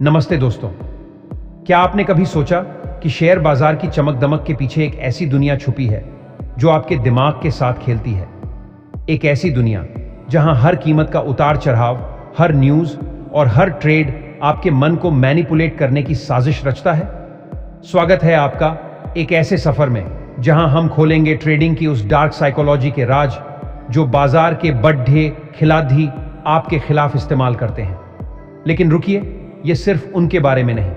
नमस्ते दोस्तों। क्या आपने कभी सोचा कि शेयर बाजार की चमक दमक के पीछे एक ऐसी दुनिया छुपी है जो आपके दिमाग के साथ खेलती है? एक ऐसी दुनिया जहां हर कीमत का उतार चढ़ाव, हर न्यूज और हर ट्रेड आपके मन को मैनिपुलेट करने की साजिश रचता है। स्वागत है आपका एक ऐसे सफर में जहां हम खोलेंगे ट्रेडिंग की उस डार्क साइकोलॉजी के राज जो बाजार के बड्ढे खिलाड़ी आपके खिलाफ इस्तेमाल करते हैं। लेकिन रुकिए, ये सिर्फ उनके बारे में नहीं।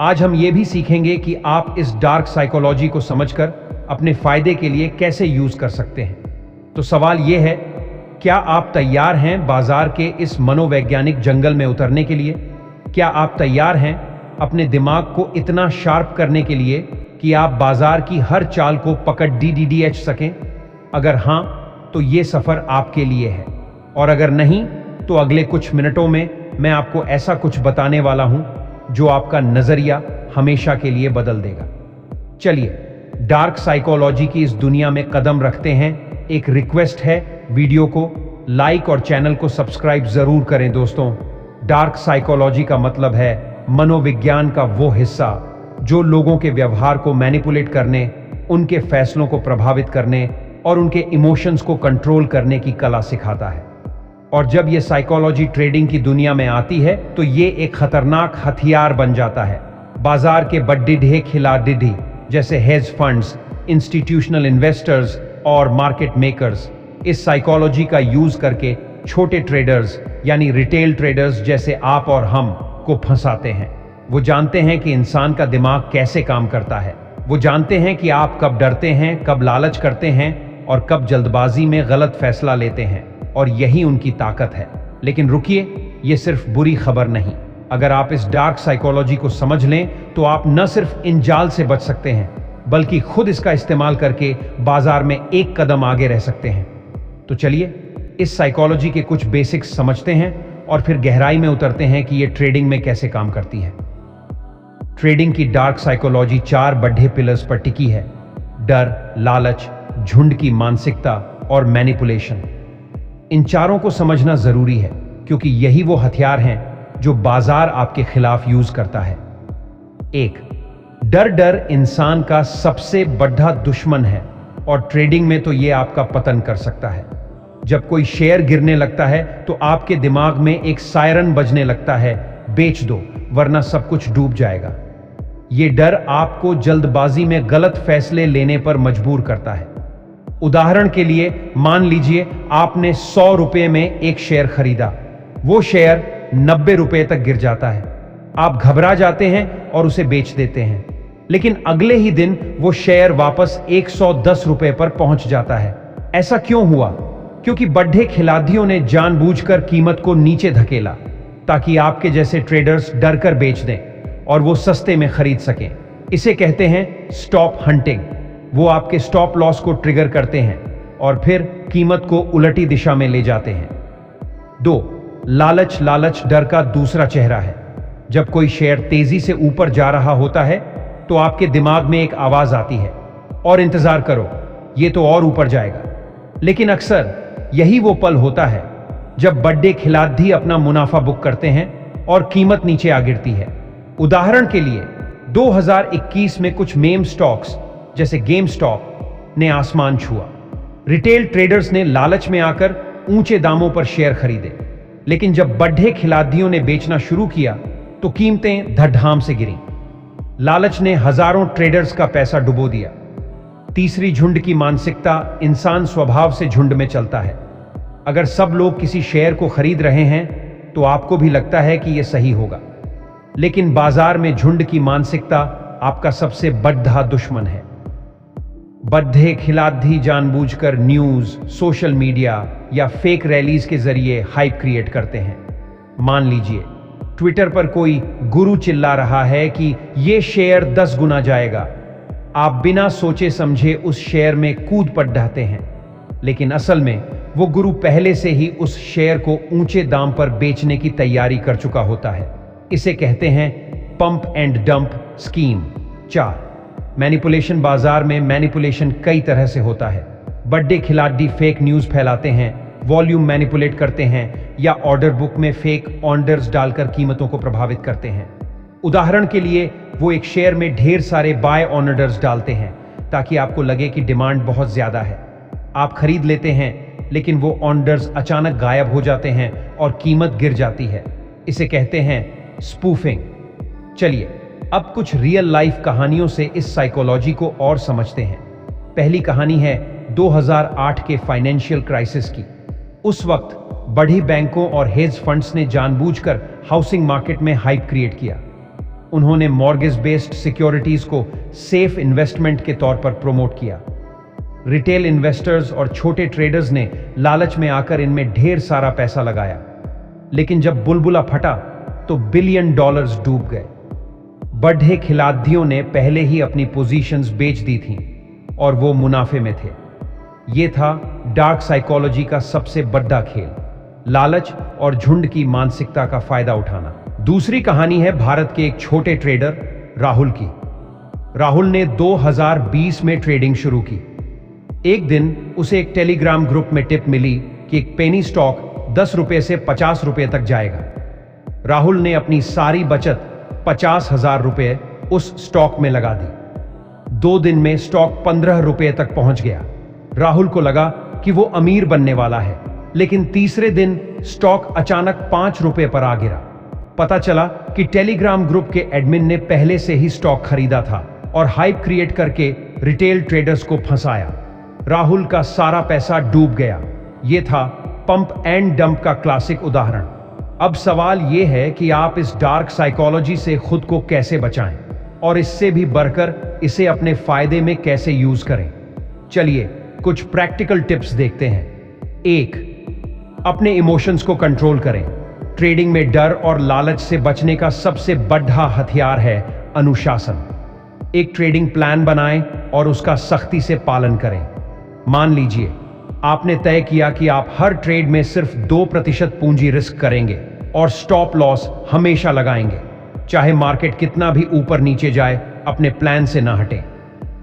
आज हम ये भी सीखेंगे कि आप इस डार्क साइकोलॉजी को समझकर अपने फायदे के लिए कैसे यूज कर सकते हैं। तो सवाल ये है, क्या आप तैयार हैं बाजार के इस मनोवैज्ञानिक जंगल में उतरने के लिए? क्या आप तैयार हैं अपने दिमाग को इतना शार्प करने के लिए कि आप बाजार की हर चाल को पकड़ DDDH सकें? अगर हां, तो ये सफर आपके लिए है, और अगर नहीं, तो अगले कुछ मिनटों में मैं आपको ऐसा कुछ बताने वाला हूं जो आपका नजरिया हमेशा के लिए बदल देगा। चलिए डार्क साइकोलॉजी की इस दुनिया में कदम रखते हैं। एक रिक्वेस्ट है, वीडियो को लाइक और चैनल को सब्सक्राइब जरूर करें दोस्तों। डार्क साइकोलॉजी का मतलब है मनोविज्ञान का वो हिस्सा जो लोगों के व्यवहार को मैनिपुलेट करने, उनके फैसलों को प्रभावित करने और उनके इमोशंस को कंट्रोल करने की कला सिखाता है। और जब ये साइकोलॉजी ट्रेडिंग की दुनिया में आती है तो ये एक खतरनाक हथियार बन जाता है। बाजार के बड्ढे खिलाड़ी जैसे हेज फंड्स, इंस्टीट्यूशनल इन्वेस्टर्स और मार्केट मेकर्स इस साइकोलॉजी का यूज करके छोटे ट्रेडर्स यानी रिटेल ट्रेडर्स जैसे आप और हम को फंसाते हैं। वो जानते हैं कि इंसान का दिमाग कैसे काम करता है। वो जानते हैं कि आप कब डरते हैं, कब लालच करते हैं और कब जल्दबाजी में गलत फैसला लेते हैं, और यही उनकी ताकत है। लेकिन रुकिए, ये सिर्फ बुरी खबर नहीं। अगर आप इस डार्क साइकोलॉजी को समझ लें तो आप न सिर्फ इन जाल से बच सकते हैं, बल्कि खुद इसका इस्तेमाल करके बाजार में एक कदम आगे रह सकते हैं। तो चलिए इस साइकोलॉजी के कुछ बेसिक्स समझते हैं और फिर गहराई में उतरते हैं कि ये ट्रेडिंग में कैसे काम करती है। ट्रेडिंग की डार्क साइकोलॉजी 4 बड़े पिलर्स पर टिकी है: डर, लालच, झुंड की मानसिकता और मैनिपुलेशन। इन चारों को समझना जरूरी है क्योंकि यही वो हथियार हैं जो बाजार आपके खिलाफ यूज करता है। 1. डर इंसान का सबसे बड़ा दुश्मन है और ट्रेडिंग में तो ये आपका पतन कर सकता है। जब कोई शेयर गिरने लगता है तो आपके दिमाग में एक सायरन बजने लगता है, बेच दो वरना सब कुछ डूब जाएगा। ये डर आपको जल्दबाजी में गलत फैसले लेने पर मजबूर करता है। उदाहरण के लिए मान लीजिए आपने 100 रुपए में एक शेयर खरीदा। वो शेयर 90 रुपए तक गिर जाता है। आप घबरा जाते हैं और उसे बेच देते हैं, लेकिन अगले ही दिन वो शेयर वापस 110 रुपए पर पहुंच जाता है। ऐसा क्यों हुआ? क्योंकि बड्ढे खिलाड़ियों ने जानबूझकर कीमत को नीचे धकेला ताकि आपके जैसे ट्रेडर्स डरकर बेच दें और वो सस्ते में खरीद सकें। इसे कहते हैं स्टॉप हंटिंग। वो आपके स्टॉप लॉस को ट्रिगर करते हैं और फिर कीमत को उलटी दिशा में ले जाते हैं। 2. लालच डर का दूसरा चेहरा है। जब कोई शेयर तेजी से ऊपर जा रहा होता है तो आपके दिमाग में एक आवाज आती है, और इंतजार करो, ये तो और ऊपर जाएगा। लेकिन अक्सर यही वो पल होता है जब बड़े खिलाड़ी अपना मुनाफा बुक करते हैं और कीमत नीचे आ गिरती है। उदाहरण के लिए 2021 में कुछ मेम स्टॉक्स जैसे गेमस्टॉप ने आसमान छुआ। रिटेल ट्रेडर्स ने लालच में आकर ऊंचे दामों पर शेयर खरीदे, लेकिन जब बड्ढे खिलाड़ियों ने बेचना शुरू किया तो कीमतें धड़ाम से गिरीं। लालच ने हजारों ट्रेडर्स का पैसा डुबो दिया। तीसरी, झुंड की मानसिकता। इंसान स्वभाव से झुंड में चलता है। अगर सब लोग किसी शेयर को खरीद रहे हैं तो आपको भी लगता है कि यह सही होगा, लेकिन बाजार में झुंड की मानसिकता आपका सबसे बड़ा दुश्मन है। बड्ढे खिलाड़ी जानबूझकर न्यूज, सोशल मीडिया या फेक रैलीज के जरिए हाइप क्रिएट करते हैं। मान लीजिए ट्विटर पर कोई गुरु चिल्ला रहा है कि यह शेयर 10 गुना जाएगा। आप बिना सोचे समझे उस शेयर में कूद पड़ जाते हैं, लेकिन असल में वो गुरु पहले से ही उस शेयर को ऊंचे दाम पर बेचने की तैयारी कर चुका होता है। इसे कहते हैं pump and dump scheme. 4. Manipulation. बाजार में मैनिपुलेशन कई तरह से होता है। बड़े खिलाड़ी फेक न्यूज फैलाते हैं, वॉल्यूम मैनिपुलेट करते हैं, या ऑर्डर बुक में फेक ऑर्डर्स डालकर कीमतों को प्रभावित करते हैं। उदाहरण के लिए, वो एक शेयर में ढेर सारे बाय ऑर्डर्स डालते हैं ताकि आपको लगे कि डिमांड बहुत ज्यादा है। आप खरीद लेते हैं, लेकिन वो ऑर्डर्स अचानक गायब हो जाते हैं और कीमत गिर जाती है। इसे कहते हैं स्पूफिंग। चलिए अब कुछ रियल लाइफ कहानियों से इस साइकोलॉजी को और समझते हैं। पहली कहानी है 2008 के फाइनेंशियल क्राइसिस की। उस वक्त बड़ी बैंकों और हेज फंड्स ने जानबूझकर हाउसिंग मार्केट में हाइप क्रिएट किया। उन्होंने मॉर्गेज बेस्ड सिक्योरिटीज को सेफ इन्वेस्टमेंट के तौर पर प्रमोट किया। रिटेल इन्वेस्टर्स और छोटे ट्रेडर्स ने लालच में आकर इनमें ढेर सारा पैसा लगाया, लेकिन जब बुलबुला फटा तो बिलियन डॉलर्स डूब गए। बड़े खिलाड़ियों ने पहले ही अपनी पोजीशंस बेच दी थीं और वो मुनाफे में थे। ये था डार्क साइकोलॉजी का सबसे बड़ा खेल, लालच और झुंड की मानसिकता का फायदा उठाना। दूसरी कहानी है भारत के एक छोटे ट्रेडर राहुल की। राहुल ने 2020 में ट्रेडिंग शुरू की। एक दिन उसे एक टेलीग्राम ग्रुप में टिप मिली कि एक पेनी स्टॉक 10 रुपए से 50 रुपए तक जाएगा। राहुल ने अपनी सारी बचत 50,000 रुपए उस स्टॉक में लगा दी। 2 दिन में स्टॉक 15 रुपए तक पहुंच गया। राहुल को लगा कि वो अमीर बनने वाला है, लेकिन तीसरे दिन स्टॉक अचानक 5 रुपए पर आ गिरा। पता चला कि टेलीग्राम ग्रुप के एडमिन ने पहले से ही स्टॉक खरीदा था और हाइप क्रिएट करके रिटेल ट्रेडर्स को फंसाया। राहुल का सारा पैसा डूब गया। यह था पंप एंड डंप का क्लासिक उदाहरण। अब सवाल यह है कि आप इस डार्क साइकोलॉजी से खुद को कैसे बचाएं और इससे भी बढ़कर इसे अपने फायदे में कैसे यूज करें। चलिए कुछ प्रैक्टिकल टिप्स देखते हैं। 1. अपने इमोशंस को कंट्रोल करें। ट्रेडिंग में डर और लालच से बचने का सबसे बड़ा हथियार है अनुशासन। एक ट्रेडिंग प्लान बनाएं और उसका सख्ती से पालन करें। मान लीजिए आपने तय किया कि आप हर ट्रेड में सिर्फ 2% पूंजी रिस्क करेंगे और स्टॉप लॉस हमेशा लगाएंगे। चाहे मार्केट कितना भी ऊपर नीचे जाए, अपने प्लान से ना हटें।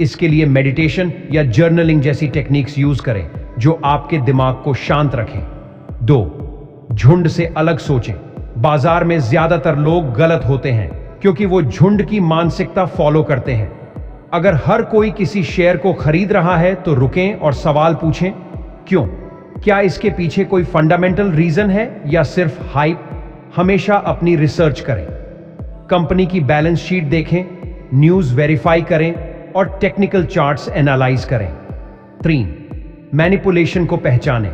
इसके लिए मेडिटेशन या जर्नलिंग जैसी टेक्निक्स यूज करें जो आपके दिमाग को शांत रखें। 2. झुंड से अलग सोचें। बाजार में ज्यादातर लोग गलत होते हैं क्योंकि वो झुंड की मानसिकता फॉलो करते हैं। अगर हर कोई किसी शेयर को खरीद रहा है तो रुकें और सवाल पूछें, क्यों? क्या इसके पीछे कोई फंडामेंटल रीजन है या सिर्फ हाइप? हमेशा अपनी रिसर्च करें। कंपनी की बैलेंस शीट देखें, न्यूज वेरीफाई करें और टेक्निकल चार्ट्स एनालाइज करें। 3. मैनिपुलेशन को पहचानें।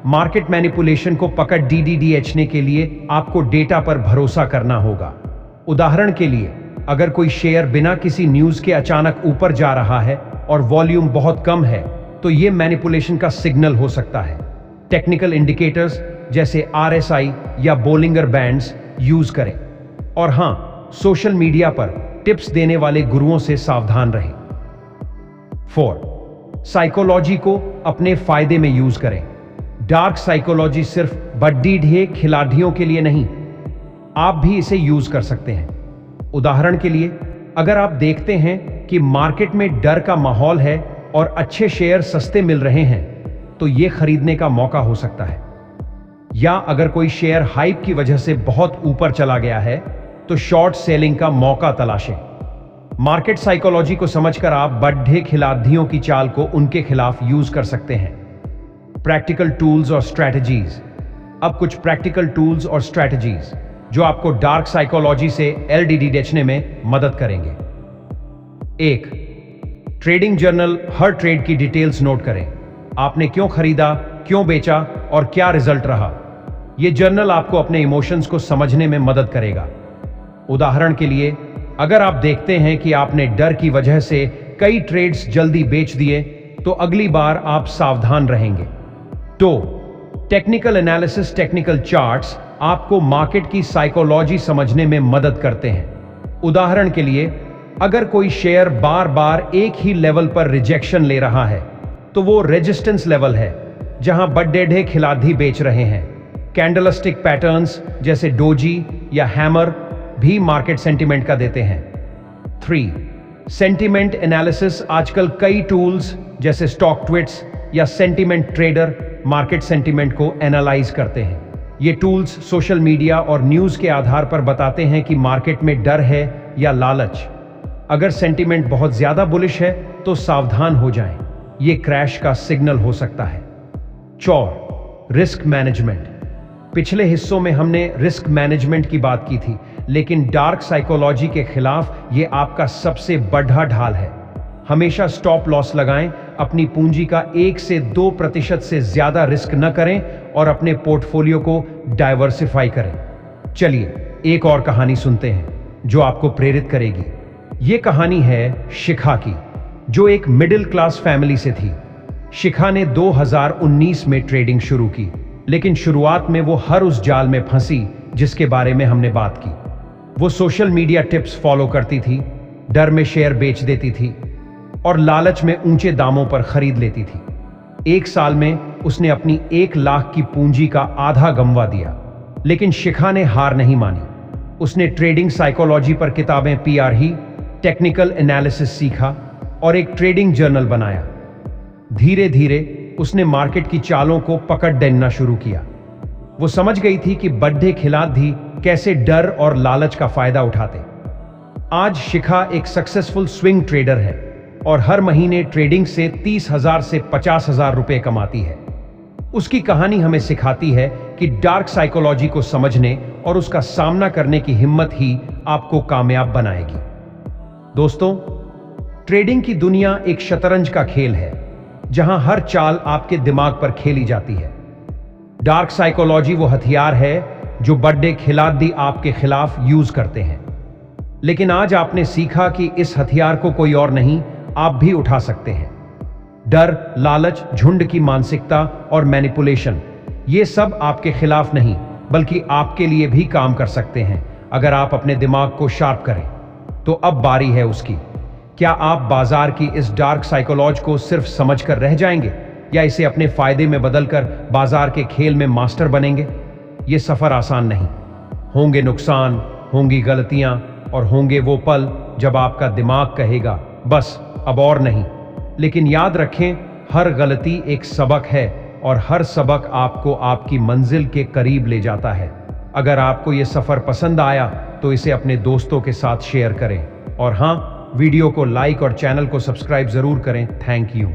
मार्केट मैनिपुलेशन को पकड़ DDDHने के लिए आपको डेटा पर भरोसा करना होगा। उदाहरण के लिए, अगर कोई शेयर बिना किसी न्यूज के अचानक ऊपर जा रहा है और वॉल्यूम बहुत कम है, तो यह मैनिपुलेशन का सिग्नल हो सकता है। टेक्निकल इंडिकेटर्स जैसे RSI या बोलिंगर बैंड्स यूज करें। और हां, सोशल मीडिया पर टिप्स देने वाले गुरुओं से सावधान रहें। 4. साइकोलॉजी को अपने फायदे में यूज करें। डार्क साइकोलॉजी सिर्फ बड्डी खिलाड़ियों के लिए नहीं, आप भी इसे यूज कर सकते हैं। उदाहरण के लिए, अगर आप देखते हैं कि मार्केट में डर का माहौल है और अच्छे शेयर सस्ते मिल रहे हैं, तो यह खरीदने का मौका हो सकता है। या अगर कोई शेयर हाइप की वजह से बहुत ऊपर चला गया है, तो शॉर्ट सेलिंग का मौका तलाशें। मार्केट साइकोलॉजी को समझकर आप बड़े खिलाड़ियों की चाल को उनके खिलाफ यूज कर सकते हैं। प्रैक्टिकल टूल्स और स्ट्रैटेजीज। अब कुछ प्रैक्टिकल टूल्स और स्ट्रैटेजीज जो आपको डार्क साइकोलॉजी से LDD बेचने में मदद करेंगे। 1. Trading journal. हर ट्रेड की डिटेल्स नोट करें। आपने क्यों खरीदा, क्यों बेचा और क्या रिजल्ट रहा। यह जर्नल आपको अपने इमोशंस को समझने में मदद करेगा। उदाहरण के लिए, अगर आप देखते हैं कि आपने डर की वजह से कई ट्रेड्स जल्दी बेच दिए, तो अगली बार आप सावधान रहेंगे। 2. Technical analysis. टेक्निकल चार्ट्स आपको मार्केट की साइकोलॉजी समझने में मदद करते हैं। उदाहरण के लिए, अगर कोई शेयर बार बार एक ही लेवल पर रिजेक्शन ले रहा है, तो वो रेजिस्टेंस लेवल है जहां बड़े खिलाड़ी बेच रहे हैं। कैंडलस्टिक पैटर्न्स जैसे डोजी या हैमर भी मार्केट सेंटिमेंट का देते हैं। 3. Sentiment analysis. आजकल कई टूल्स जैसे स्टॉक ट्विट्स या सेंटिमेंट ट्रेडर मार्केट सेंटिमेंट को एनालाइज करते हैं। ये टूल्स सोशल मीडिया और न्यूज़ के आधार पर बताते हैं कि मार्केट में डर है या लालच। अगर सेंटीमेंट बहुत ज़्यादा बुलिश है तो सावधान हो जाएं, ये क्रैश का सिग्नल हो सकता है। 4. Risk management. पिछले हिस्सों में हमने रिस्क मैनेजमेंट की बात की थी, लेकिन डार्क साइकोलॉजी के खिलाफ ये आपका सबसे बड़ा ढाल है। हमेशा स्टॉप लॉस लगाएं, अपनी पूंजी का 1 से 2% से ज्यादा रिस्क न करें और अपने पोर्टफोलियो को डाइवर्सिफाई करें। चलिए एक और कहानी सुनते हैं जो आपको प्रेरित करेगी। ये कहानी है शिखा की, जो एक मिडिल क्लास फैमिली से थी। शिखा ने 2019 में ट्रेडिंग शुरू की, लेकिन शुरुआत में वो हर उस जाल में फंसी जिसके बारे में हमने बात की। वो सोशल मीडिया टिप्स फॉलो करती थी, डर में शेयर बेच देती थी और लालच में ऊंचे दामों पर खरीद लेती थी। 1 साल में उसने अपनी 1 लाख की पूंजी का आधा गंवा दिया, लेकिन शिखा ने हार नहीं मानी। उसने ट्रेडिंग साइकोलॉजी पर किताबें पढ़ी, टेक्निकल एनालिसिस सीखा और एक ट्रेडिंग जर्नल बनाया। धीरे धीरे उसने मार्केट की चालों को पकड़ देना शुरू किया। वो समझ गई थी कि बड्ढे खिलाड़ी कैसे डर और लालच का फायदा उठाते। आज शिखा एक सक्सेसफुल स्विंग ट्रेडर है और हर महीने ट्रेडिंग से 30,000 से 50,000 रुपए कमाती है। उसकी कहानी हमें सिखाती है कि डार्क साइकोलॉजी को समझने और उसका सामना करने की हिम्मत ही आपको कामयाब बनाएगी। दोस्तों, ट्रेडिंग की दुनिया एक शतरंज का खेल है, जहां हर चाल आपके दिमाग पर खेली जाती है। डार्क साइकोलॉजी वो हथियार है जो बड़े खिलाड़ी आपके खिलाफ यूज करते हैं, लेकिन आज आपने सीखा कि इस हथियार को कोई और नहीं, आप भी उठा सकते हैं। डर, लालच, झुंड की मानसिकता और मैनिपुलेशन, ये सब आपके खिलाफ नहीं बल्कि आपके लिए भी काम कर सकते हैं अगर आप अपने दिमाग को शार्प करें। तो अब बारी है उसकी। क्या आप बाजार की इस डार्क साइकोलॉजी को सिर्फ समझकर रह जाएंगे या इसे अपने फायदे में बदलकर बाजार के खेल में मास्टर बनेंगे? ये सफर आसान नहीं, होंगे नुकसान, होंगी गलतियां और होंगे वो पल जब आपका दिमाग कहेगा बस अब और नहीं। लेकिन याद रखें, हर गलती एक सबक है और हर सबक आपको आपकी मंजिल के करीब ले जाता है। अगर आपको ये सफर पसंद आया तो इसे अपने दोस्तों के साथ शेयर करें और हाँ, वीडियो को लाइक और चैनल को सब्सक्राइब जरूर करें। Thank you.